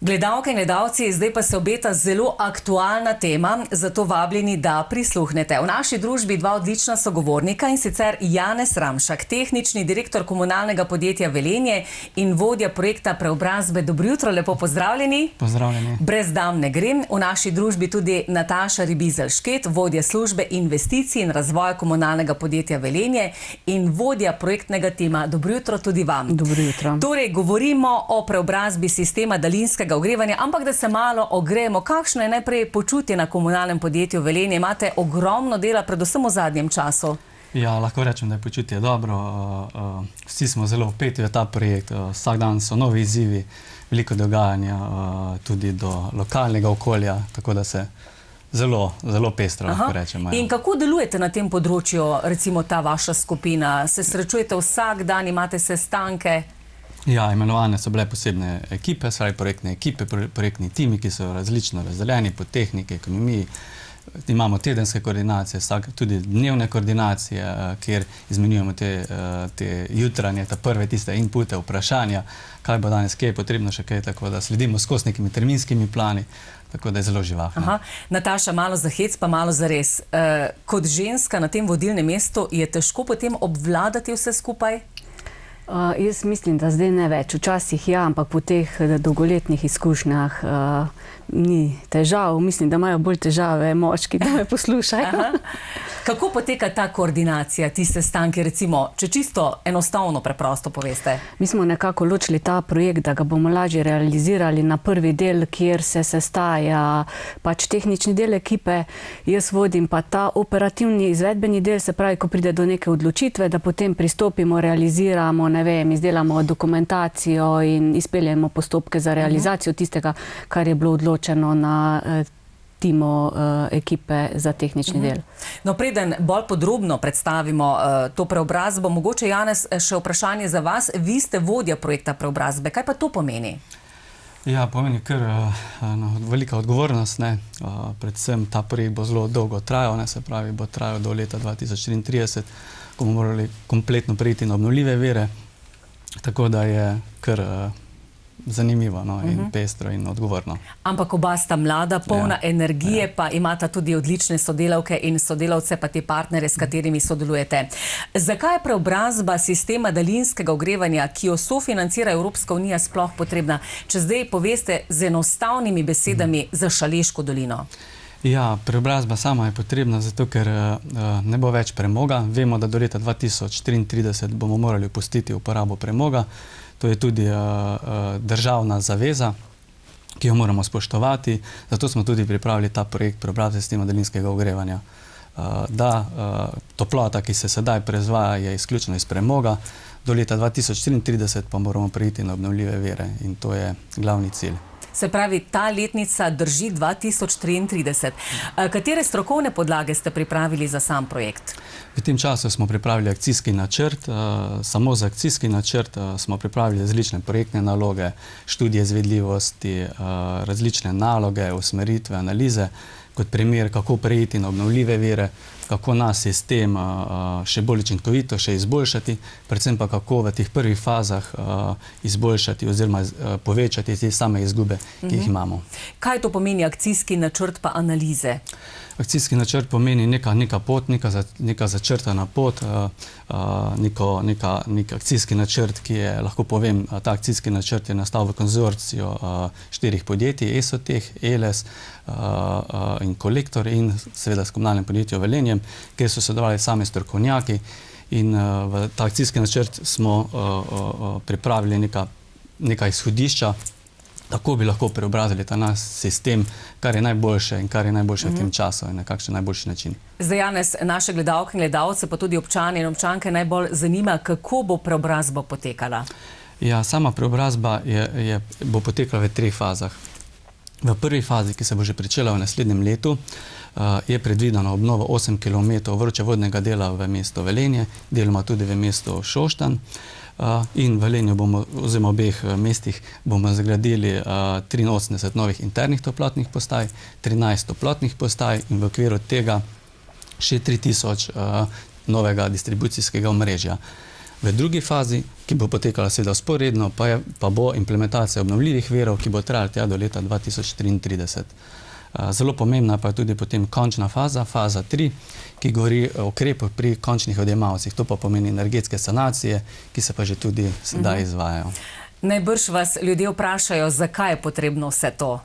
Gledalke in gledalci, zdaj pa se obeta zelo aktualna tema, zato vabljeni, da prisluhnete. V naši družbi dva odlična sogovornika, in sicer Janez Ramšak, tehnični direktor komunalnega podjetja Velenje in vodja projekta preobrazbe. Dobro jutro, lepo pozdravljeni. Pozdravljeni. Brez dam ne grem. V naši družbi tudi Nataša Ribizelj-Šket, vodja službe investicij in razvoja komunalnega podjetja Velenje in vodja projektnega tima. Dobro jutro tudi vam. Dobro jutro. Torej, govorimo o preobrazbi sistema daljinskega ogrevanja, ampak da se malo ogrejemo. Kakšno je najprej počutje na komunalnem podjetju Velenje? Imate ogromno dela, predvsem v zadnjem času. Ja, lahko rečem, da je počutje dobro. Vsi smo zelo vpeti v ta projekt. Vsak dan so novi izzivi, veliko dogajanja, tudi do lokalnega okolja, tako da se zelo pestro, lahko rečemo. In kako delujete na tem področju, recimo ta vaša skupina? Se srečujete vsak dan, imate sestanke? Ja, imenovane so bile posebne ekipe, saj projektne ekipe, projektni timi, ki so različno razdeljeni po tehniki, ekonomiji. Imamo tedenske koordinacije, tudi dnevne koordinacije, kjer izmenjujemo te jutranje, prve tiste inpute, vprašanja, kaj bo danes, kje je potrebno še kaj, tako da sledimo skozi nekimi terminskimi plani, tako da je zelo živahno. Nataša, malo za hec, pa malo za res. Kot ženska na tem vodilnem mestu je težko potem obvladati vse skupaj? Jaz mislim, da zdaj ne več. Včasih ja, ampak po teh dolgoletnih izkušnjah ni težav. Mislim, da imajo bolj težave moški, da me poslušajo. Kako poteka ta koordinacija, ti sestanki, recimo, če čisto enostavno, preprosto poveste? Mi smo nekako ločili ta projekt, da ga bomo lažje realizirali na prvi del, kjer se sestaja pač tehnični del ekipe. Jaz vodim pa ta operativni izvedbeni del, se pravi, ko pride do neke odločitve, da potem pristopimo, realiziramo, ne vem, izdelamo dokumentacijo in izpeljemo postopke za realizacijo tistega, kar je bilo odločeno na timu ekipe za tehnični del. No, preden bolj podrobno predstavimo to preobrazbo, mogoče, Janez, še vprašanje za vas. Vi ste vodja projekta preobrazbe. Kaj pa to pomeni? Ja, pomeni kar velika odgovornost. Predvsem ta projekt bo zelo dolgo trajal, se pravi, bo trajal do leta 2034, ko bomo morali kompletno prejiti na obnovljive vire. Tako da je kar zanimivo in pestro in odgovorno. Ampak oba sta mlada, polna energije, pa imata tudi odlične sodelavke in sodelavce, pa te partnere, s katerimi sodelujete. Zakaj je preobrazba sistema daljinskega ogrevanja, ki jo sofinancira Evropska unija, sploh potrebna? Če zdaj poveste z enostavnimi besedami za Šaleško dolino. Ja, preobrazba sama je potrebna, zato ker ne bo več premoga. Vemo, da do leta 2033 bomo morali opustiti uporabo premoga. To je tudi državna zaveza, ki jo moramo spoštovati. Zato smo tudi pripravili ta projekt preobrazbe sistema daljinskega ogrevanja. Da toplota, ki se sedaj proizvaja, je izključno iz premoga. Do leta 2033 pa moramo preiti na obnovljive vire in to je glavni cilj. Se pravi, ta letnica drži 2033. Katere strokovne podlage ste pripravili za sam projekt? V tem času smo pripravili akcijski načrt. Samo za akcijski načrt smo pripravili različne projektne naloge, študije izvedljivosti, različne naloge, usmeritve, analize, kot primer, kako preiti na obnovljive vire, kako naš sistem še bolj učinkovito še izboljšati, predvsem pa kako v teh prvih fazah izboljšati oziroma povečati te same izgube, ki jih imamo. Kaj to pomeni akcijski načrt pa analize? Akcijski načrt pomeni neka pot, neka začrtana pot, nek akcijski načrt, ki je, lahko povem, ta akcijski načrt je nastal v konzorciju 4 podjetij, ESOTEH, ELES in Kolektor in seveda s komunalnim podjetjem Velenje, kjer so sodelovali sami strokovnjaki, in v ta akcijski načrt smo pripravili neka izhodišča, tako bi lahko preobrazili ta naš sistem, kar je najboljše in kar je najboljše v tem času in na kakšen najboljši način. Zdaj, Janez, naše gledalke in gledalce, pa tudi občane in občanke najbolj zanima, kako bo preobrazba potekala. Ja, sama preobrazba bo potekala v 3 fazah. V prvi fazi, ki se bo že pričela v naslednjem letu, je predvidena obnova 8 km vročevodnega dela v mestu Velenje, deloma tudi v mestu Šoštanj. In v Velenju bomo, oziroma obeh mestih, bomo zgradili 83 novih internih toplotnih postaj, 13 toplotnih postaj in v okviru tega še 3000 novega distribucijskega omrežja. V drugi fazi, ki bo potekala seveda vzporedno, pa bo implementacija obnovljivih virov, ki bo trajala tja do leta 2033. Zelo pomembna pa je tudi potem končna faza, faza 3, ki govori o ukrepih pri končnih odjemalcih. To pa pomeni energetske sanacije, ki se pa že tudi sedaj izvajajo. Najbrž vas ljudje vprašajo, zakaj je potrebno vse to?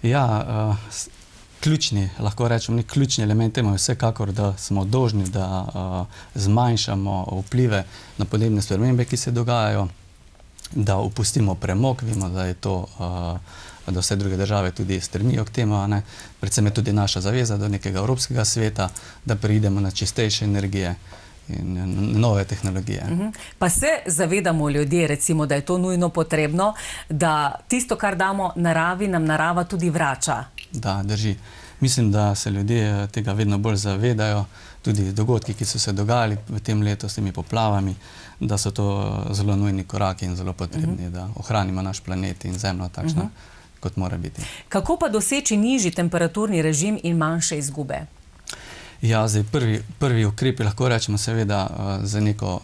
Ja, ključni, lahko rečem, ključni element temu je vsekakor, da smo dolžni, da zmanjšamo vplive na podnebne spremembe, ki se dogajajo, da opustimo premog. Vemo, da je to, da vse druge države tudi stremijo k temu, ne? Predvsem je tudi naša zaveza do nekega evropskega sveta, da preidemo na čistejše energije in nove tehnologije. Pa se zavedamo ljudje, recimo, da je to nujno potrebno, da tisto, kar damo naravi, nam narava tudi vrača. Da, drži. Mislim, da se ljudje tega vedno bolj zavedajo, tudi dogodki, ki so se dogajali v tem letu s temi poplavami, da so to zelo nujni koraki in zelo potrebni, da ohranimo naš planet in zemljo takšno, kot mora biti. Kako pa doseči nižji temperaturni režim in manjše izgube? Ja, zdaj prvi ukrepi lahko rečemo seveda za neko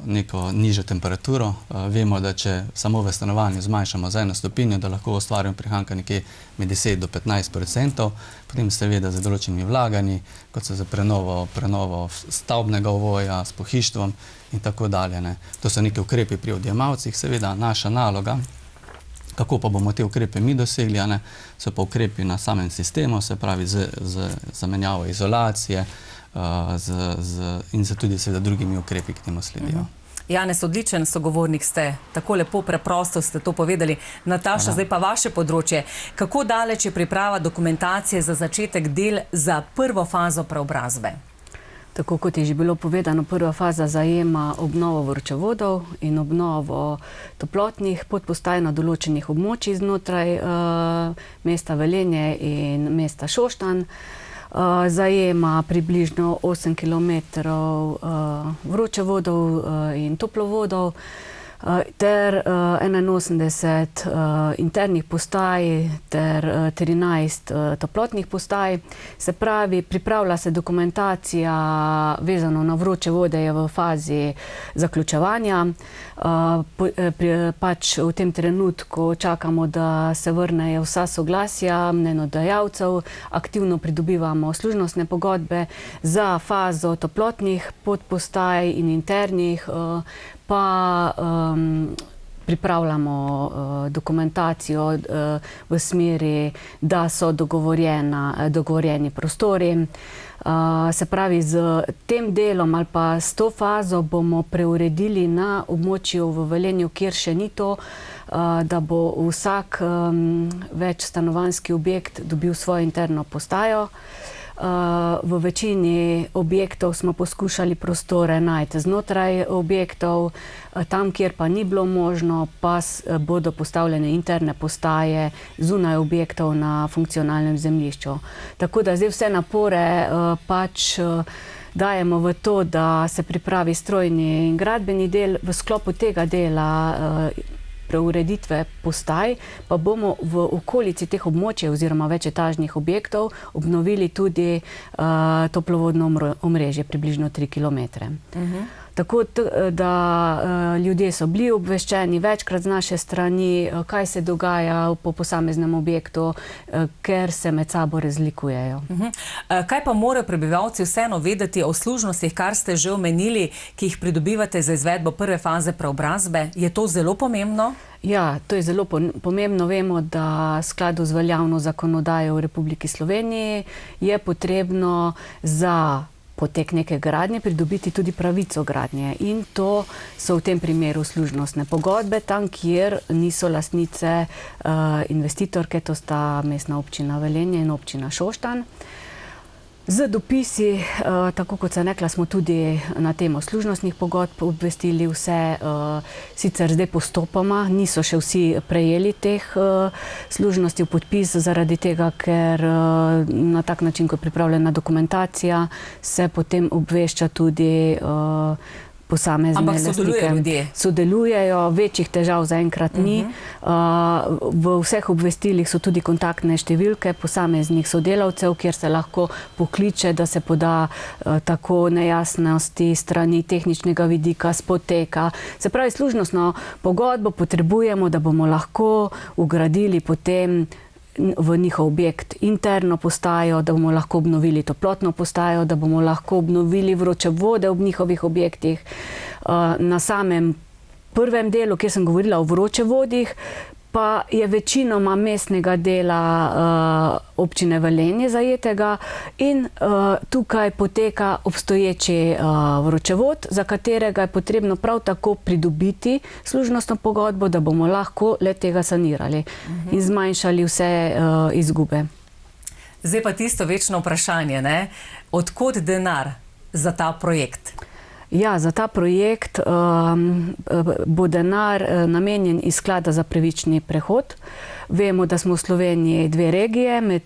nižjo temperaturo. Vemo, da če samo v stanovanju zmanjšamo za 1 stopinjo, da lahko ustvarimo prihranka nekje med 10 do 15%, potem seveda za določenimi vlaganji, kot so za prenovo stavbnega ovoja s pohištvom in tako dalje. To so neki ukrepi pri odjemalcih, seveda naša naloga. Kako pa bomo te ukrepe mi dosegli, so pa ukrepi na samem sistemu, se pravi z zamenjavo izolacije, in za tudi seveda drugimi ukrepi, ki temu sledijo. Janez, odličen sogovornik ste, tako lepo preprosto ste to povedali. Nataša, zdaj pa vaše področje. Kako daleč je priprava dokumentacije za začetek del za prvo fazo preobrazbe? Tako kot je že bilo povedano, prva faza zajema obnovo vročevodov in obnovo toplotnih podpostaj na določenih območjih znotraj mesta Velenje in mesta Šoštanj. Zajema približno 8 kilometrov vročevodov in toplovodov ter 81 internih postaj ter 13 toplotnih postaj. Se pravi, pripravlja se dokumentacija vezano na vroče vode je v fazi zaključevanja. Pač v tem trenutku čakamo, da se vrnejo vsa soglasja mnenjodajalcev, aktivno pridobivamo služnostne pogodbe za fazo toplotnih podpostaj in internih, pa pripravljamo dokumentacijo v smeri, da so dogovorjeni prostori. Se pravi, z tem delom ali pa s to fazo bomo preuredili na območju v Velenju, kjer še ni to, da bo vsak večstanovanjski objekt dobil svojo interno postajo. V večini objektov smo poskušali prostore najti znotraj objektov, tam, kjer pa ni bilo možno, pa bodo postavljene interne postaje zunaj objektov na funkcionalnem zemljišču. Tako da zdaj vse napore pač dajemo v to, da se pripravi strojni in gradbeni del. V sklopu tega dela preureditve postaj pa bomo v okolici teh območij oziroma večetažnih objektov obnovili tudi toplovodno omrežje, približno 3 kilometre. Tako da ljudje so bili obveščeni večkrat z naše strani, kaj se dogaja po posameznem objektu, ker se med sabo razlikujejo. Kaj pa morajo prebivalci vseeno vedeti o služnostih, kar ste že omenili, ki jih pridobivate za izvedbo prve faze preobrazbe? Je to zelo pomembno? Ja, to je zelo pomembno. Vemo, da v skladu z veljavno zakonodajo v Republiki Sloveniji je potrebno za potek neke gradnje pridobiti tudi pravico gradnje. In to so v tem primeru služnostne pogodbe, tam, kjer niso lastnice investitorke, to sta Mestna občina Velenje in občina Šoštanj. Z dopisi, tako kot sem rekla, smo tudi na temo služnostnih pogodb obvestili vse, sicer zdaj postopoma, niso še vsi prejeli teh služnosti v podpis, zaradi tega, ker na tak način, ko je pripravljena dokumentacija, se potem obvešča tudi posamezne Ampak sodelujejo ljudje? Sodelujejo, večjih težav zaenkrat ni. V vseh obvestilih so tudi kontaktne številke posameznih sodelavcev, kjer se lahko pokliče, da se poda tako nejasnosti strani tehničnega vidika, spoteka. Se pravi, služnostno pogodbo potrebujemo, da bomo lahko ugradili potem v njihov objekt interno postajo, da bomo lahko obnovili toplotno postajo, da bomo lahko obnovili vroče vode ob njihovih objektih. Na samem prvem delu, kjer sem govorila o vroče vodih, pa je večinoma mestnega dela občine Velenje zajetega in tukaj poteka obstoječi vročevod, za katerega je potrebno prav tako pridobiti služnostno pogodbo, da bomo lahko le tega sanirali in zmanjšali vse izgube. Zdaj pa tisto večno vprašanje, ne? Odkod denar za ta projekt? Ja, za ta projekt bo denar namenjen iz sklada za pravični prehod. Vemo, da smo v Sloveniji 2 regije, med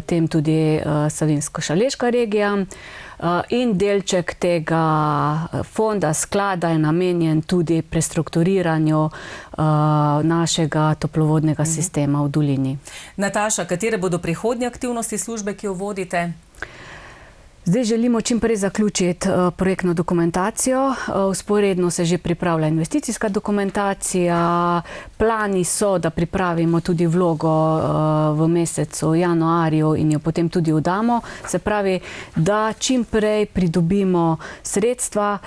tem tudi Savinjsko-Šaleška regija in delček tega fonda sklada je namenjen tudi prestrukturiranju našega toplovodnega sistema v dolini. Nataša, katere bodo prihodnje aktivnosti službe, ki jo vodite? Zdaj želimo čim prej zaključiti projektno dokumentacijo. Vzporedno se že pripravlja investicijska dokumentacija. Plani so, da pripravimo tudi vlogo v mesecu januarju in jo potem tudi oddamo. Se pravi, da čim prej pridobimo sredstva.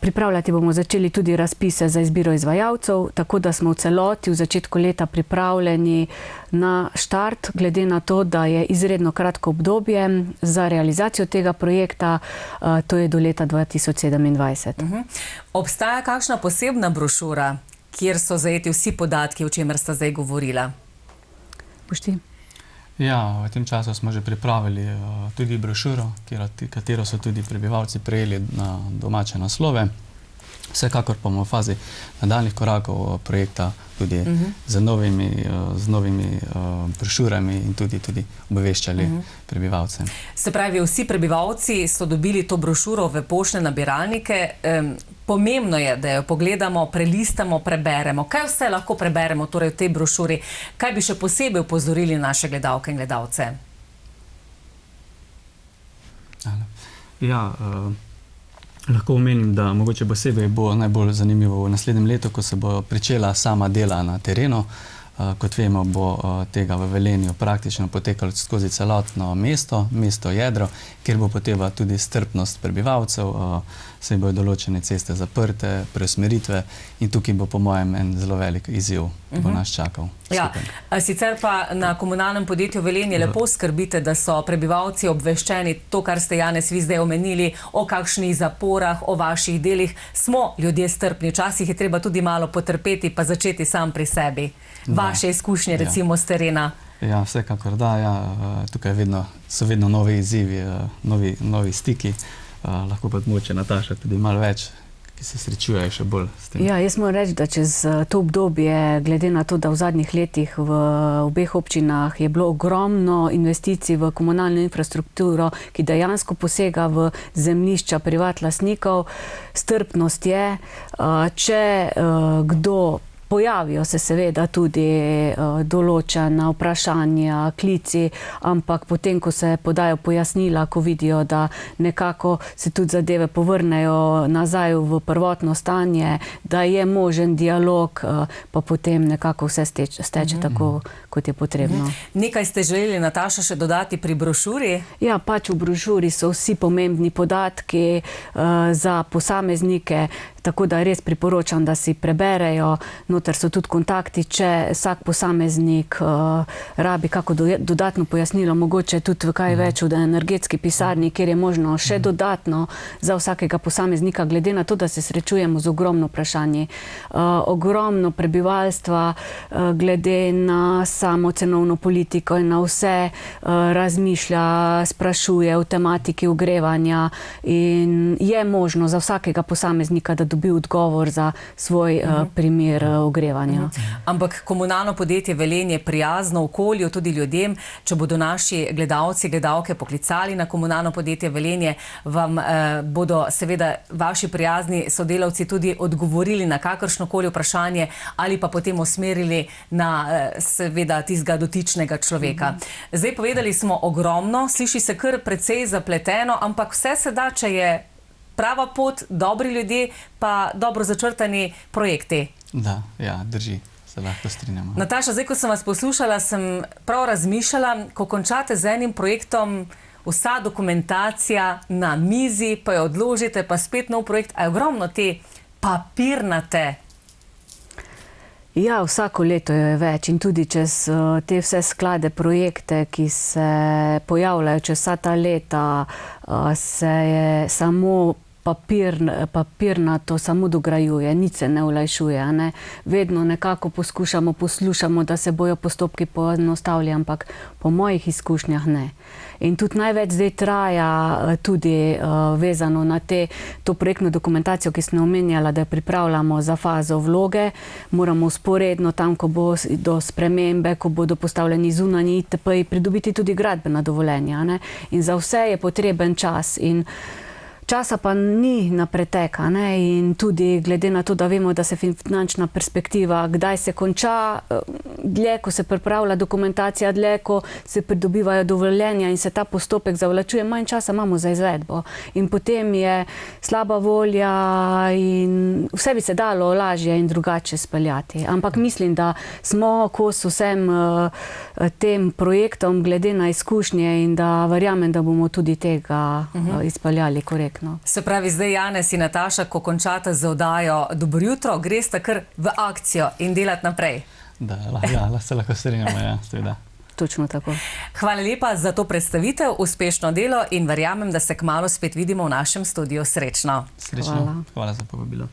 Pripravljati bomo začeli tudi razpise za izbiro izvajalcev, tako da smo v celoti v začetku leta pripravljeni na štart, glede na to, da je izredno kratko obdobje za realizacijo tega projekta, to je do leta 2027. Obstaja kakšna posebna brošura, kjer so zajeti vsi podatki, o čemer sta zdaj govorila? Boš ti? Ja, v tem času smo že pripravili tudi brošuro, katero so tudi prebivalci prejeli na domače naslove. Vsekakor pa bomo v fazi nadaljnjih korakov projekta tudi z novimi brošurami in tudi obveščali prebivalce. Se pravi, vsi prebivalci so dobili to brošuro v poštne nabiralnike. Pomembno je, da jo pogledamo, prelistamo, preberemo. Kaj vse lahko preberemo torej v tej brošuri? Kaj bi še posebej upozorili naše gledalke in gledalce? Ja, lahko omenim, da mogoče posebej bo najbolj zanimivo v naslednjem letu, ko se bo pričela sama dela na terenu. Kot vemo, bo tega v Velenju praktično potekalo skozi celotno mesto jedro, kjer bo poteba tudi strpnost prebivalcev, saj bodo določene ceste zaprte, preusmeritve in tukaj bo po mojem en zelo velik izziv, ki bo nas čakal. Ja, sicer pa na komunalnem podjetju Velenje lepo skrbite, da so prebivalci obveščeni, to, kar ste, Janez, vi zdaj omenili, o kakšnih zaporah, o vaših delih. Smo ljudje strpni, včasih je treba tudi malo potrpeti, pa začeti sam pri sebi. Vaše izkušnje, recimo, s terena. Ja, vsekakor da. Tukaj so vedno novi izzivi, novi stiki. Lahko pa mogoče Nataša tudi malo več, ki se srečujejo še bolj s tem. Ja, jaz moram reči, da čez to obdobje, glede na to, da v zadnjih letih v obeh občinah je bilo ogromno investicij v komunalno infrastrukturo, ki dejansko posega v zemljišča privatlastnikov, strpnost je. Če kdo pojavijo se seveda tudi določena vprašanja, klici, ampak potem, ko se podajo pojasnila, ko vidijo, da nekako se tudi zadeve povrnejo nazaj v prvotno stanje, da je možen dialog, pa potem nekako vse steče tako, kot je potrebno. Nekaj ste želeli, Nataša, še dodati pri brošuri? Ja, pač v brošuri so vsi pomembni podatki za posameznike, tako da res priporočam, da si preberejo. Noter so tudi kontakti, če vsak posameznik rabi kako dodatno pojasnilo, mogoče tudi kaj več v energetski pisarni, kjer je možno še dodatno za vsakega posameznika, glede na to, da se srečujemo z ogromno vprašanji. Ogromno prebivalstva glede na samo cenovno politiko in na vse razmišlja, sprašuje o tematiki ogrevanja in je možno za vsakega posameznika, da dobi odgovor za svoj primer ogrevanja. Ampak komunalno podjetje Velenje prijazno okolju, tudi ljudem, če bodo naši gledalci, gledalke poklicali na komunalno podjetje Velenje, vam bodo seveda vaši prijazni sodelavci tudi odgovorili na kakršnokoli vprašanje ali pa potem usmerili na seveda tistega dotičnega človeka. Zdaj povedali smo ogromno, sliši se kar precej zapleteno, ampak vse se da, če je prava pot, dobri ljudje, pa dobro začrtani projekti. Da, ja, drži, se lahko strinjamo. Nataša, zdaj, ko sem vas poslušala, sem prav razmišljala, ko končate z enim projektom, vsa dokumentacija na mizi, pa jo odložite, pa spet nov projekt, a je ogromno te papirnate. Ja, vsako leto je več in tudi čez te vse sklade, projekte, ki se pojavljajo čez vsa ta leta, se je samo papirnato samo dograjuje, nič se ne olajšuje. Ne? Vedno nekako poslušamo, da se bojo postopki poenostavili, ampak po mojih izkušnjah ne. In tudi največ zdaj traja tudi vezano na to projektno dokumentacijo, ki sem omenjala, da jo pripravljamo za fazo vloge. Moramo usporedno tam, ko bo do spremembe, ko bodo postavljeni zunanji ITP-ji, pridobiti tudi gradbena dovoljenja. Ne? In za vse je potreben čas. In časa pa ni na preteka, ne? In tudi glede na to, da vemo, da se finančna perspektiva kdaj se konča, dlje, ko se pripravlja dokumentacija, dlje, ko se pridobivajo dovoljenja in se ta postopek zavlačuje, manj časa imamo za izvedbo. In potem je slaba volja in vse bi se dalo lažje in drugače speljati. Ampak mislim, da smo kos vsem tem projektom glede na izkušnje in da verjamem, da bomo tudi tega izpeljali korektno. Se pravi, zdaj Janez in Nataša, ko končate z oddajo Dobro jutro, greste kar v akcijo in delati naprej. Da, ja, se lahko strinjamo, ja, seveda. Točno tako. Hvala lepa za to predstavitev, uspešno delo in verjamem, da se kmalu spet vidimo v našem studiu. Srečno. Srečno. Hvala za povabilo.